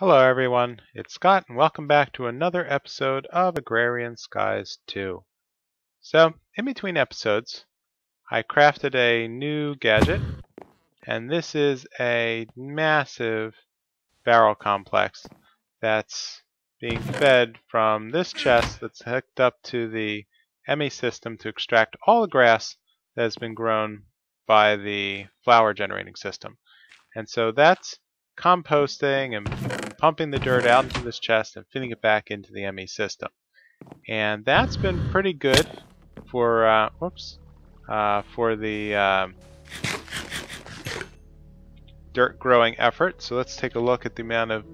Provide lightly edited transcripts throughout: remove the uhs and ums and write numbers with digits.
Hello everyone, it's Scott and welcome back to another episode of Agrarian Skies 2. So, in between episodes, I crafted a new gadget, and this is a massive barrel complex that's being fed from this chest that's hooked up to the ME system to extract all the grass that has been grown by the flower generating system. And so that's composting and pumping the dirt out into this chest and fitting it back into the ME system. And that's been pretty good for the dirt growing effort. So let's take a look at the amount of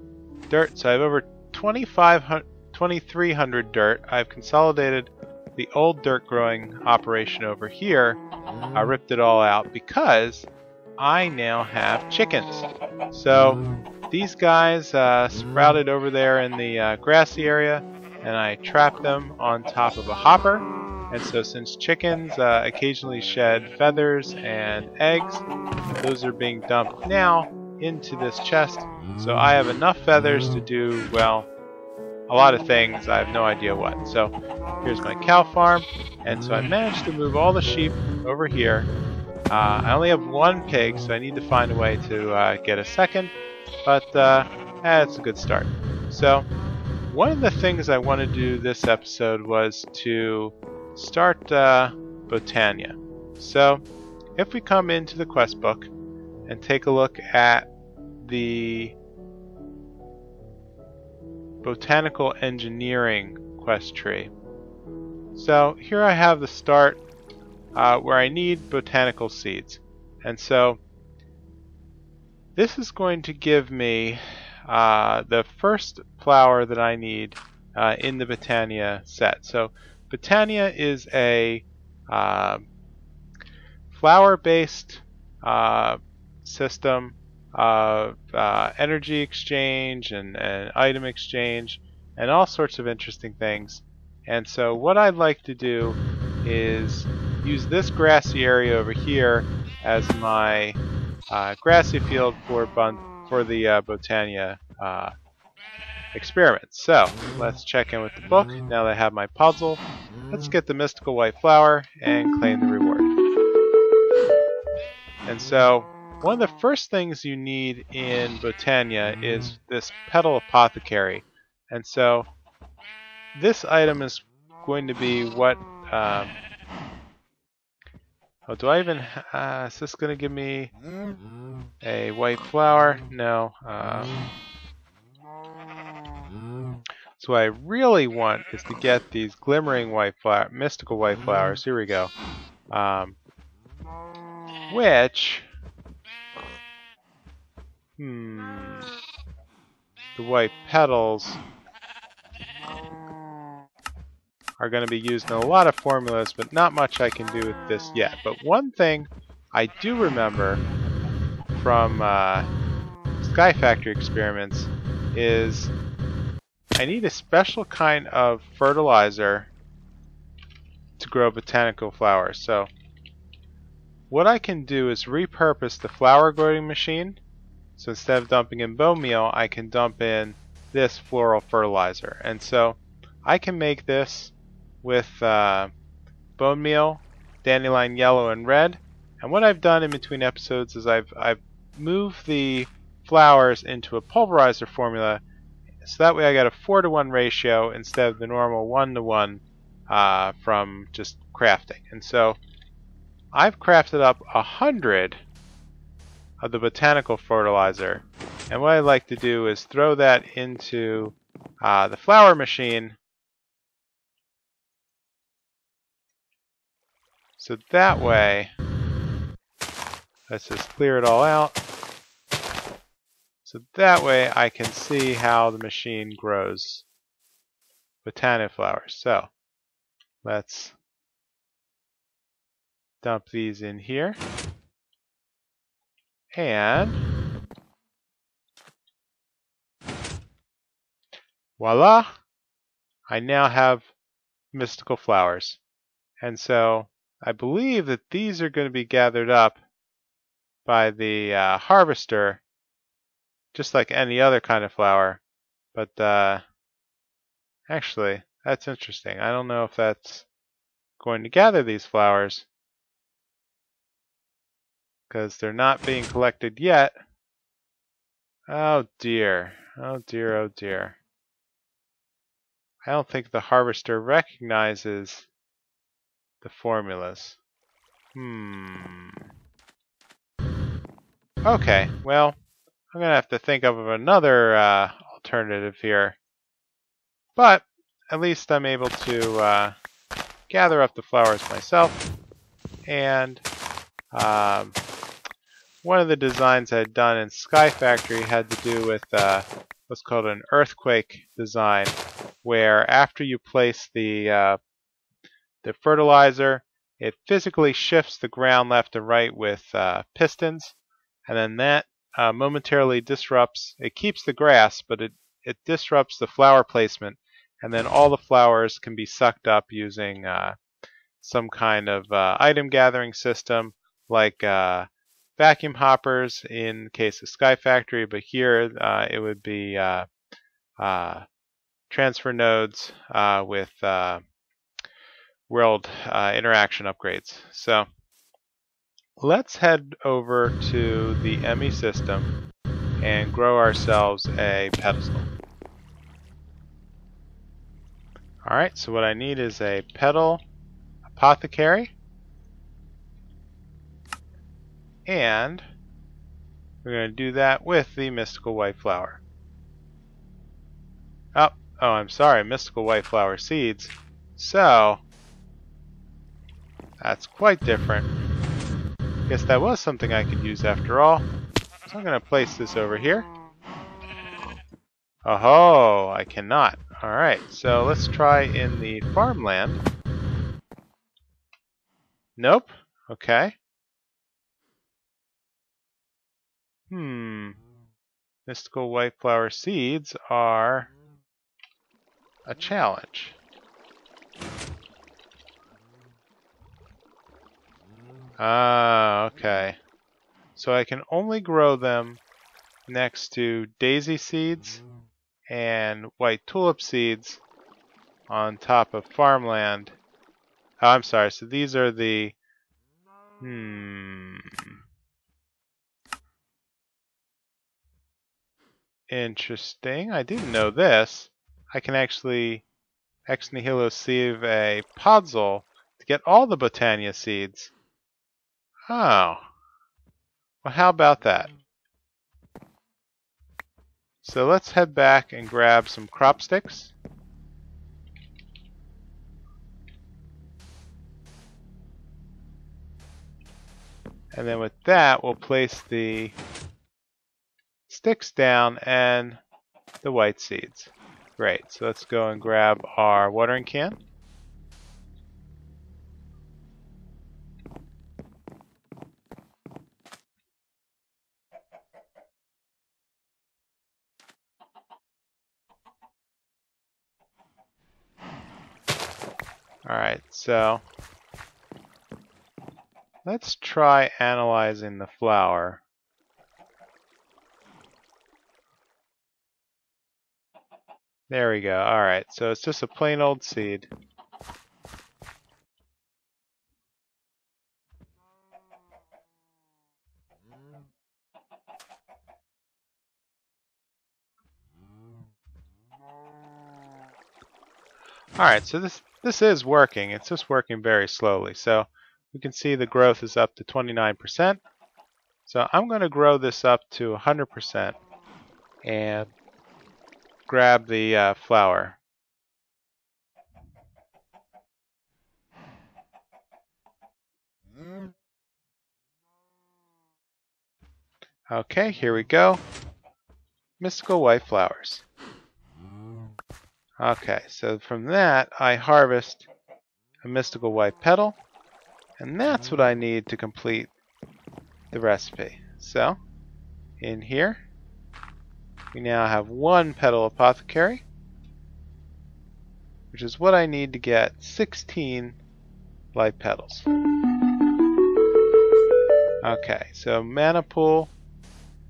dirt. So I have over 2,300 dirt. I've consolidated the old dirt growing operation over here. I ripped it all out because I now have chickens. So these guys sprouted over there in the grassy area, and I trapped them on top of a hopper. And so since chickens occasionally shed feathers and eggs, those are being dumped now into this chest. So I have enough feathers to do, well, a lot of things. I have no idea what. So here's my cow farm, and so I managed to move all the sheep over here. I only have one pig, so I need to find a way to get a second, but it's a good start. So one of the things I wanted to do this episode was to start Botania. So if we come into the quest book and take a look at the Botanical Engineering quest tree. So here I have the start where I need botanical seeds. And so this is going to give me the first flower that I need in the Botania set. So Botania is a flower-based system of energy exchange and item exchange and all sorts of interesting things. And so what I'd like to do is use this grassy area over here as my grassy field for the Botania experiments. So let's check in with the book. Now that I have my puzzle, let's get the mystical white flower and claim the reward. And so one of the first things you need in Botania is this Petal Apothecary. And so this item is going to be what do I even is this going to give me a white flower? No. So what I really want is to get these glimmering white flower, mystical white flowers. Here we go. Which the white petals are going to be used in a lot of formulas, but not much I can do with this yet. But one thing I do remember from Sky Factory experiments is I need a special kind of fertilizer to grow botanical flowers. So what I can do is repurpose the flower growing machine. So instead of dumping in bone meal, I can dump in this floral fertilizer. And so I can make this with bone meal, dandelion yellow and red. And what I've done in between episodes is I've moved the flowers into a pulverizer formula, so that way I got a 4-to-1 ratio instead of the normal 1-to-1 from just crafting. And so I've crafted up 100 of the botanical fertilizer, and what I like to do is throw that into the flower machine, so that way, let's just clear it all out, so that way I can see how the machine grows botanical flowers. So let's dump these in here. And voila! I now have mystical flowers. And so I believe that these are going to be gathered up by the harvester just like any other kind of flower. But actually, that's interesting. I don't know if that's going to gather these flowers because they're not being collected yet. Oh dear. Oh dear, oh dear. I don't think the harvester recognizes the formulas. Okay, well, I'm going to have to think of another alternative here. But at least I'm able to gather up the flowers myself. And one of the designs I had done in Sky Factory had to do with what's called an earthquake design, where after you place the fertilizer, it physically shifts the ground left and right with pistons, and then that momentarily disrupts, it keeps the grass, but it disrupts the flower placement, and then all the flowers can be sucked up using some kind of item gathering system, like vacuum hoppers in case of Sky Factory, but here it would be transfer nodes with world interaction upgrades. So let's head over to the ME system and grow ourselves a pedestal. Alright, so what I need is a Petal Apothecary, and we're going to do that with the Mystical White Flower. Oh, I'm sorry, Mystical White Flower seeds. So that's quite different. Guess that was something I could use after all. So I'm going to place this over here. Oh, I cannot. Alright, so let's try in the farmland. Nope. Okay. Mystical White Flower seeds are a challenge. Ah, okay. So I can only grow them next to daisy seeds and white tulip seeds on top of farmland. Oh, I'm sorry. So these are the... Interesting. I didn't know this. I can actually ex nihilo sieve a podzol to get all the Botania seeds. Oh. Well, how about that? So let's head back and grab some crop sticks. And then with that, we'll place the sticks down and the white seeds. Great. So let's go and grab our watering can. Alright, so let's try analyzing the flower. There we go. Alright, so it's just a plain old seed. Alright, so this is working. It's just working very slowly. So we can see the growth is up to 29%. So I'm going to grow this up to 100% and grab the flower. Okay, here we go. Mystical white flowers. Okay, so from that I harvest a mystical white petal, and that's what I need to complete the recipe. So in here we now have one Petal Apothecary, which is what I need to get 16 light petals. Okay, so Manipool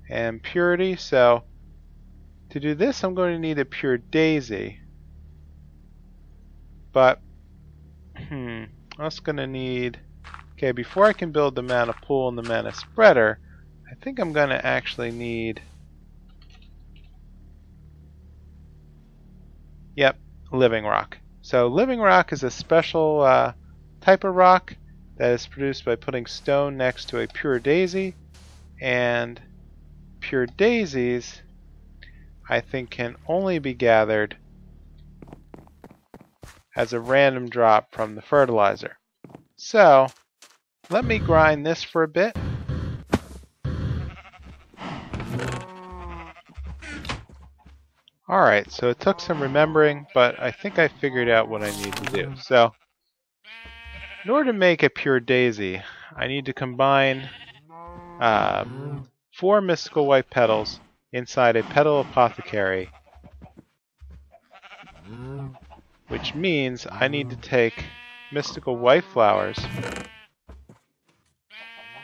and Purity, so to do this, I'm going to need a pure daisy. But, I'm also going to need... Okay, before I can build the mana pool and the mana spreader, I think I'm going to actually need... Yep, living rock. So living rock is a special type of rock that is produced by putting stone next to a pure daisy, and pure daisies I think can only be gathered as a random drop from the fertilizer. So let me grind this for a bit. Alright, so it took some remembering, but I think I figured out what I need to do. So, in order to make a pure daisy, I need to combine 4 mystical white petals inside a Petal Apothecary, which means I need to take mystical white flowers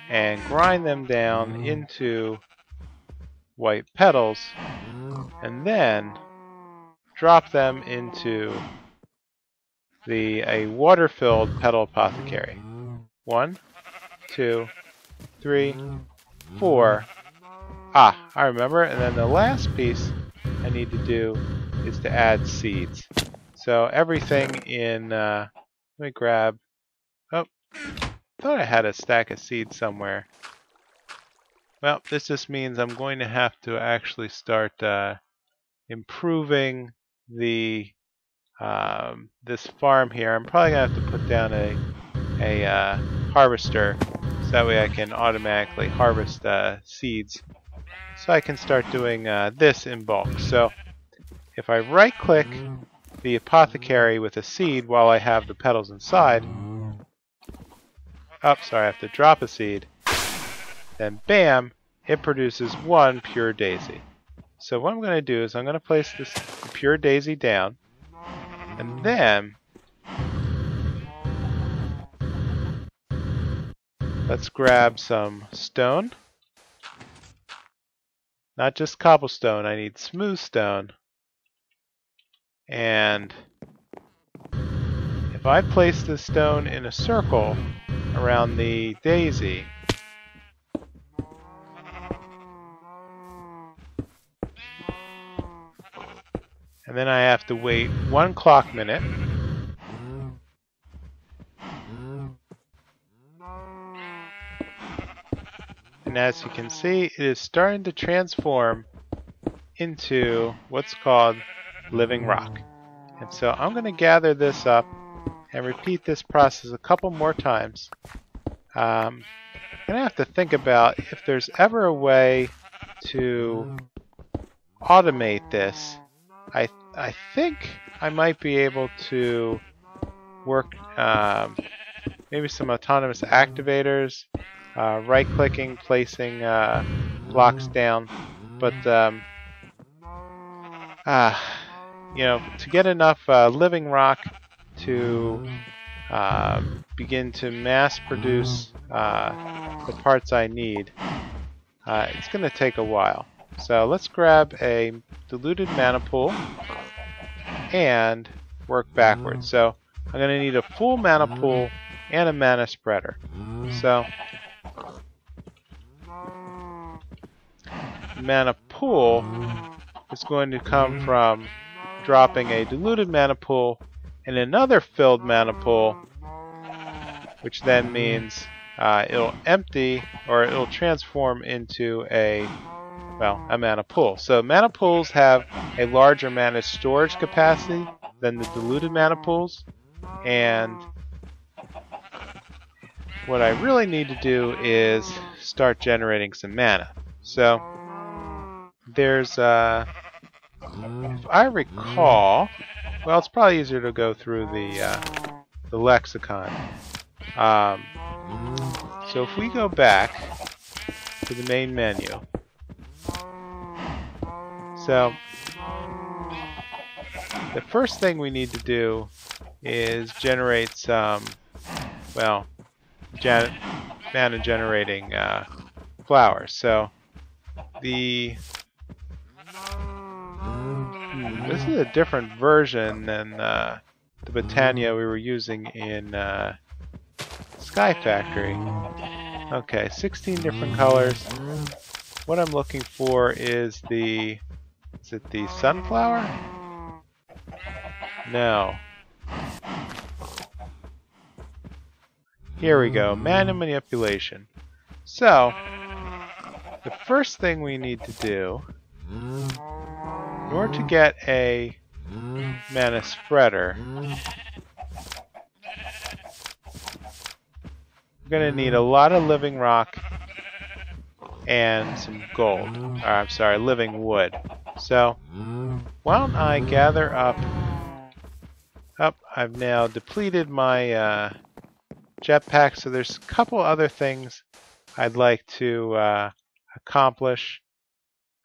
and grind them down into white petals, and then drop them into a water-filled Petal Apothecary. 1, 2, 3, 4. Ah, I remember. And then the last piece I need to do is to add seeds. So everything in... let me grab... Oh, thought I had a stack of seeds somewhere. Well, this just means I'm going to have to actually start improving the this farm here. I'm probably gonna have to put down a harvester so that way I can automatically harvest seeds. So I can start doing this in bulk. So if I right-click the apothecary with a seed while I have the petals inside, oh, sorry, I have to drop a seed. Then bam, it produces 1 pure daisy. So what I'm going to do is I'm going to place this pure daisy down, and then let's grab some stone. Not just cobblestone, I need smooth stone. And if I place the stone in a circle around the daisy, and then I have to wait 1 clock minute. And as you can see, it is starting to transform into what's called living rock. And so I'm going to gather this up and repeat this process a couple more times. I'm going to have to think about if there's ever a way to automate this. I think I might be able to work maybe some autonomous activators, right-clicking, placing blocks down, but you know, to get enough living rock to begin to mass produce the parts I need, it's going to take a while. So let's grab a diluted mana pool and work backwards. So I'm going to need a full mana pool and a mana spreader. So mana pool is going to come from dropping a diluted mana pool in another filled mana pool, which then means it'll empty, or it'll transform into a mana pool. So mana pools have a larger mana storage capacity than the diluted mana pools, and what I really need to do is start generating some mana. So there's if I recall, well, it's probably easier to go through the lexicon. So if we go back to the main menu, so the first thing we need to do is generate some, well, mana generating flowers. So the This is a different version than the Botania we were using in Sky Factory. Okay, 16 different colors. What I'm looking for is the... Is it the sunflower? No. Here we go, mana manipulation. So, the first thing we need to do, in order to get a mana spreader, we're going to need a lot of living rock and some gold. Or, I'm sorry, living wood. So, why don't I gather up... I've now depleted my jetpack, so there's a couple other things I'd like to accomplish.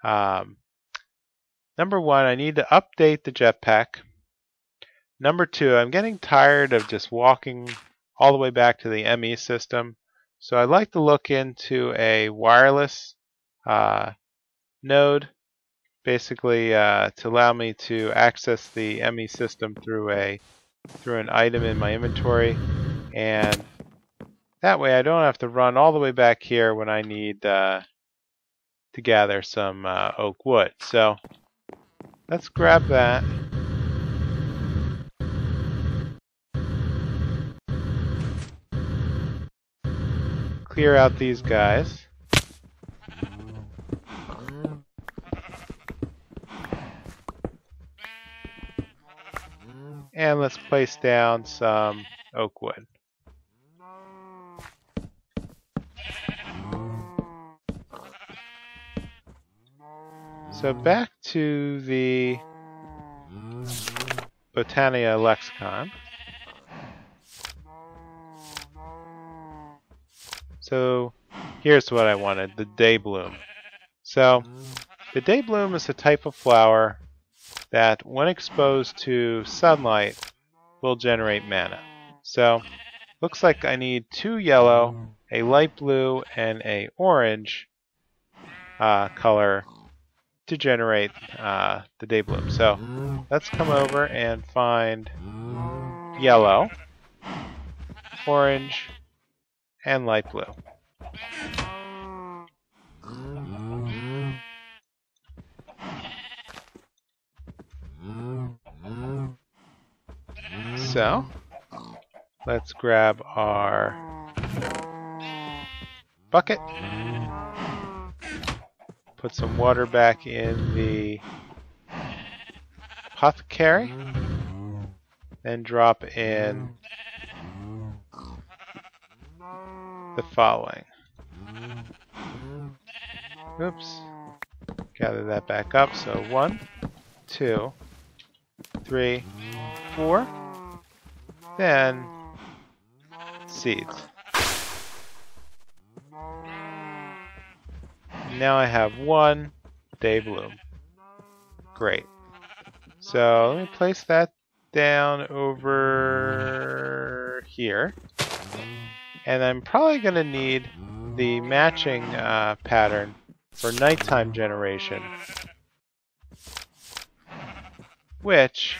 Number one, I need to update the jetpack. Number two, I'm getting tired of just walking all the way back to the ME system, so I'd like to look into a wireless node, basically to allow me to access the ME system through an item in my inventory, and that way I don't have to run all the way back here when I need to gather some oak wood. So let's grab that. Clear out these guys. And let's place down some oak wood. So back to the Botania lexicon. So here's what I wanted, the Daybloom. So the Daybloom is a type of flower that when exposed to sunlight will generate mana. So looks like I need 2 yellow, a light blue, and a orange color to generate the Daybloom. So let's come over and find yellow, orange, and light blue. So let's grab our bucket, put some water back in the apothecary, and drop in the following. Oops. Gather that back up. So 1, 2, 3, 4. Then seeds. Now I have 1 Daybloom. Great. So let me place that down over here. And I'm probably going to need the matching pattern for nighttime generation, which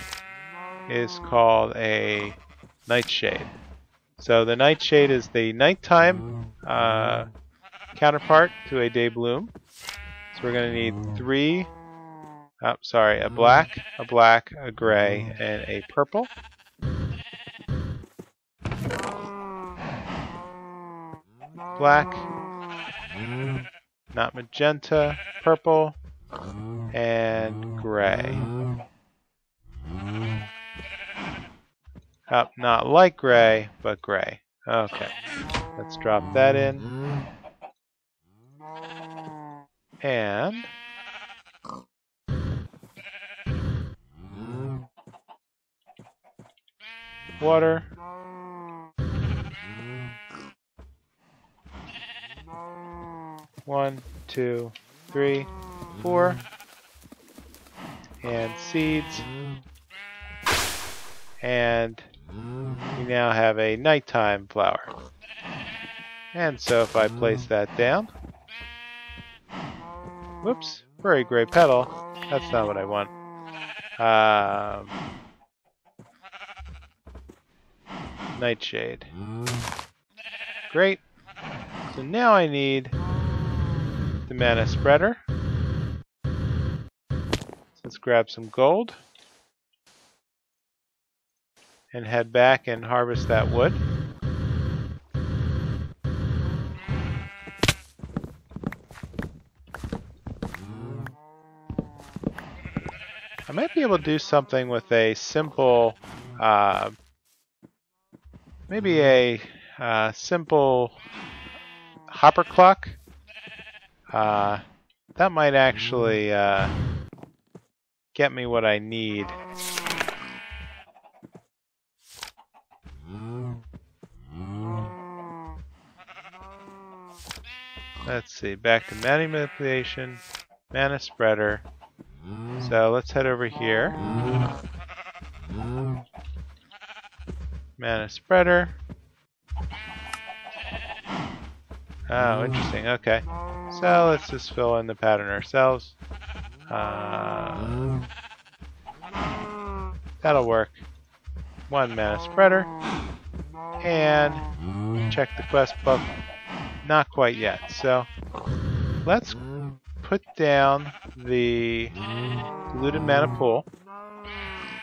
is called a Nightshade. So the Nightshade is the nighttime counterpart to a Daybloom. So we're going to need 3, a black, a gray, and a purple. Black, not magenta, purple, and gray. Not light gray, but gray. Okay, let's drop that in. And water. One, 2, 3, 4. And seeds. And we now have a nighttime flower. And so if I place that down, whoops, very gray petal, that's not what I want. Nightshade. Great. So now I need the mana spreader. Let's grab some gold and head back and harvest that wood. I might be able to do something with a simple, maybe a simple hopper clock. That might actually get me what I need. Let's see, back to manipulation, mana spreader. So let's head over here. Mana spreader. Oh, interesting. Okay. So let's just fill in the pattern ourselves. That'll work. 1 mana spreader. And check the quest book. Not quite yet. So let's put down the diluted mana pool.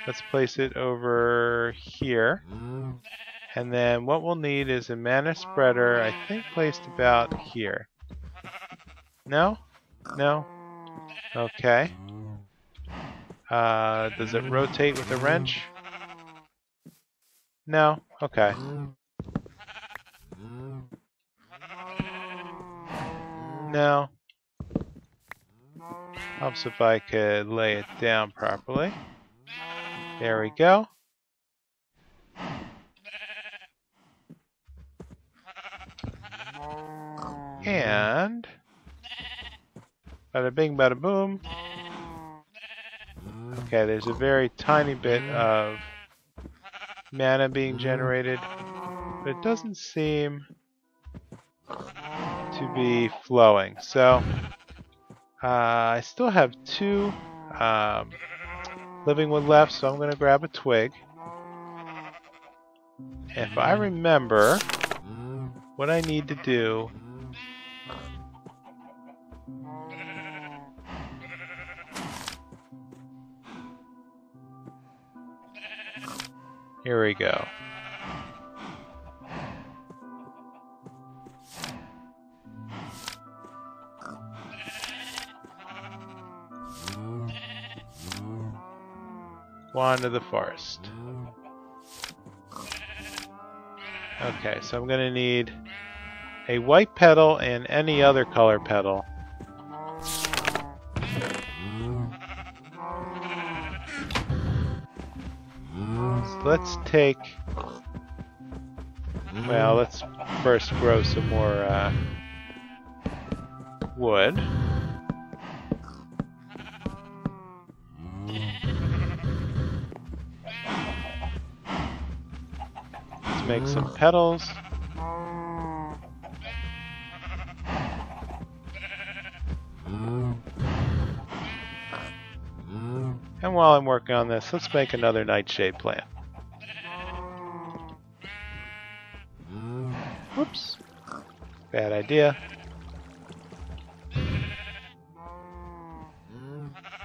Let's place it over here. And then what we'll need is a mana spreader, I think placed about here. No? No? Okay. Does it rotate with a wrench? No? Okay. No. Helps if I could lay it down properly. There we go. And bada bing, bada boom. Okay, there's a very tiny bit of mana being generated, but it doesn't seem to be flowing. So I still have 2 living wood left, so I'm going to grab a twig. If I remember what I need to do, here we go. Wand of the Forest. Okay, so I'm going to need a white petal and any other color petal. So let's take... Well, let's first grow some more wood. Make some petals. And while I'm working on this, let's make another nightshade plant. Whoops. Bad idea.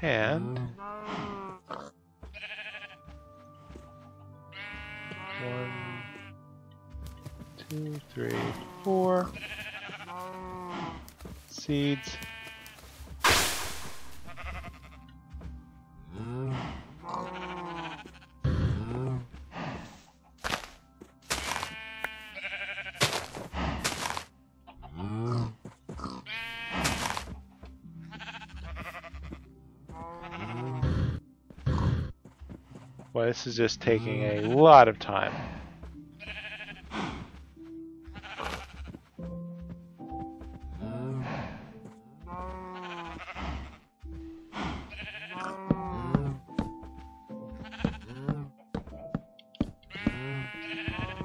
And 1, 2, 3, 4 seeds. Boy, this is just taking a lot of time.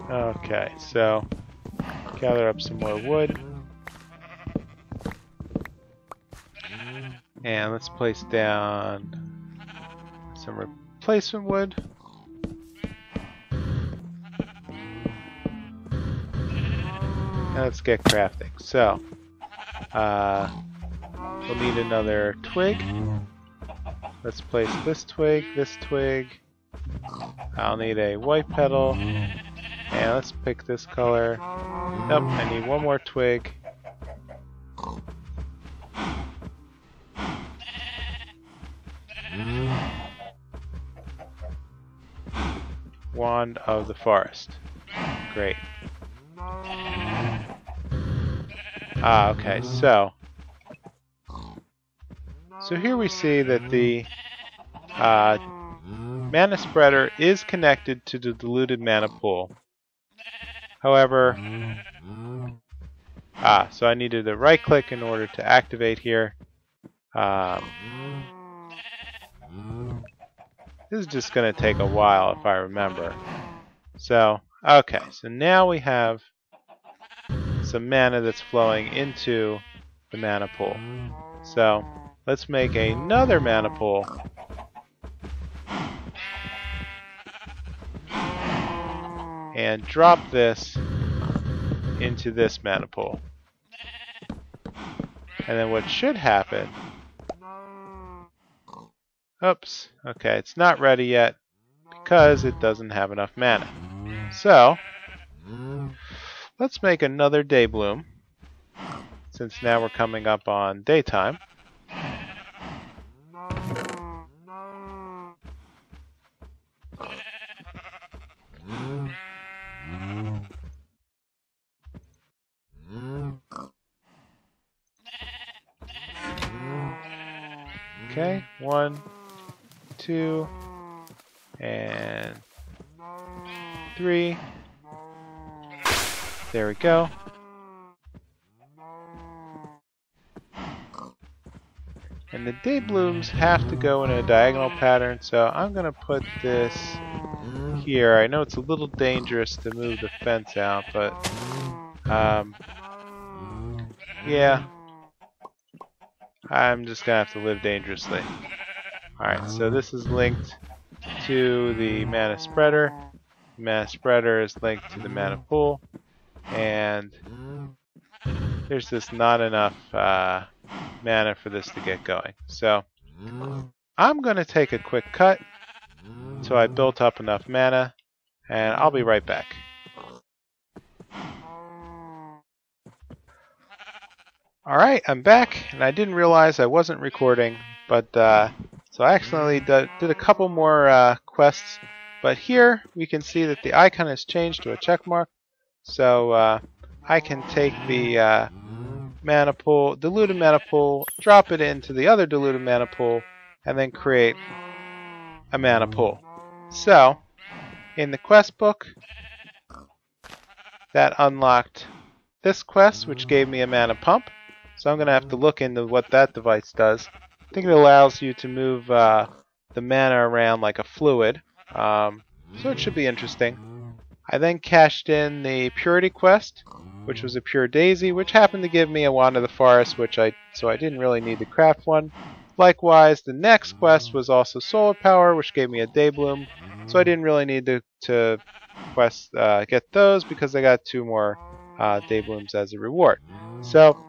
Okay, so gather up some more wood. And let's place down some replacement wood. And let's get crafting. So, we'll need another twig. Let's place this twig, this twig. I'll need a white petal. And let's pick this color. Nope, I need one more twig. Wand of the Forest. Great. Okay, so here we see that the mana spreader is connected to the diluted mana pool. However, so I needed to right click in order to activate here. This is just going to take a while if I remember. So, okay, so now we have some mana that's flowing into the mana pool. So, let's make another mana pool. And drop this into this mana pool. And then what should happen... Oops, okay, it's not ready yet because it doesn't have enough mana. So, let's make another Daybloom, since now we're coming up on daytime. Okay, 1, 2, and 3. There we go. And the Dayblooms have to go in a diagonal pattern, so I'm going to put this here. I know it's a little dangerous to move the fence out, but yeah, I'm just going to have to live dangerously. Alright, so this is linked to the mana spreader. The mana spreader is linked to the mana pool. And there's just not enough mana for this to get going. So I'm going to take a quick cut until I built up enough mana, and I'll be right back. Alright, I'm back, and I didn't realize I wasn't recording, but so I accidentally did a couple more quests, but here we can see that the icon has changed to a check mark. So I can take the mana pool, diluted mana pool, drop it into the other diluted mana pool, and then create a mana pool. So in the quest book, that unlocked this quest, which gave me a mana pump. So I'm going to have to look into what that device does. I think it allows you to move the mana around like a fluid, so it should be interesting. I then cashed in the Purity quest, which was a Pure Daisy, which happened to give me a Wand of the Forest, so I didn't really need to craft one. Likewise, the next quest was also Solar Power, which gave me a Daybloom, so I didn't really need to get those because I got 2 more Dayblooms as a reward. So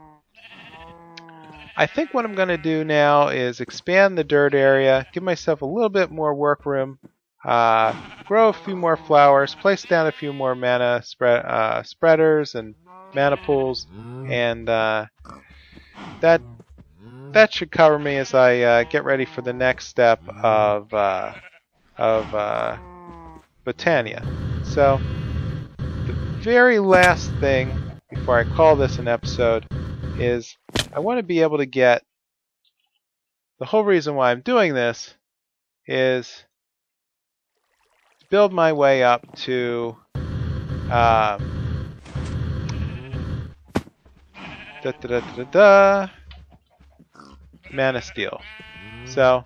I think what I'm going to do now is expand the dirt area, give myself a little bit more work room, grow a few more flowers, place down a few more mana spreaders and mana pools, and that should cover me as I get ready for the next step of Botania. So the very last thing before I call this an episode is I want to be able to get, the whole reason why I'm doing this is to build my way up to Mana Steel. So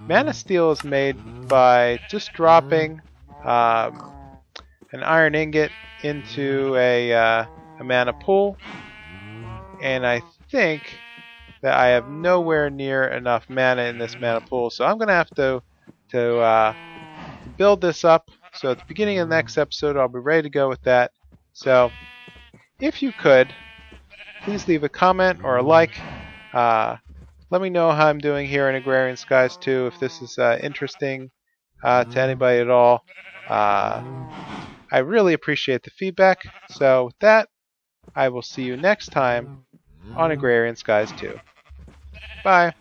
Mana Steel is made by just dropping an iron ingot into a mana pool, and I think that I have nowhere near enough mana in this mana pool, so I'm going to have to to build this up. So at the beginning of the next episode, I'll be ready to go with that. So if you could, please leave a comment or a like. Let me know how I'm doing here in Agrarian Skies 2, if this is interesting to anybody at all. I really appreciate the feedback. So with that, I will see you next time on Agrarian Skies 2. Bye.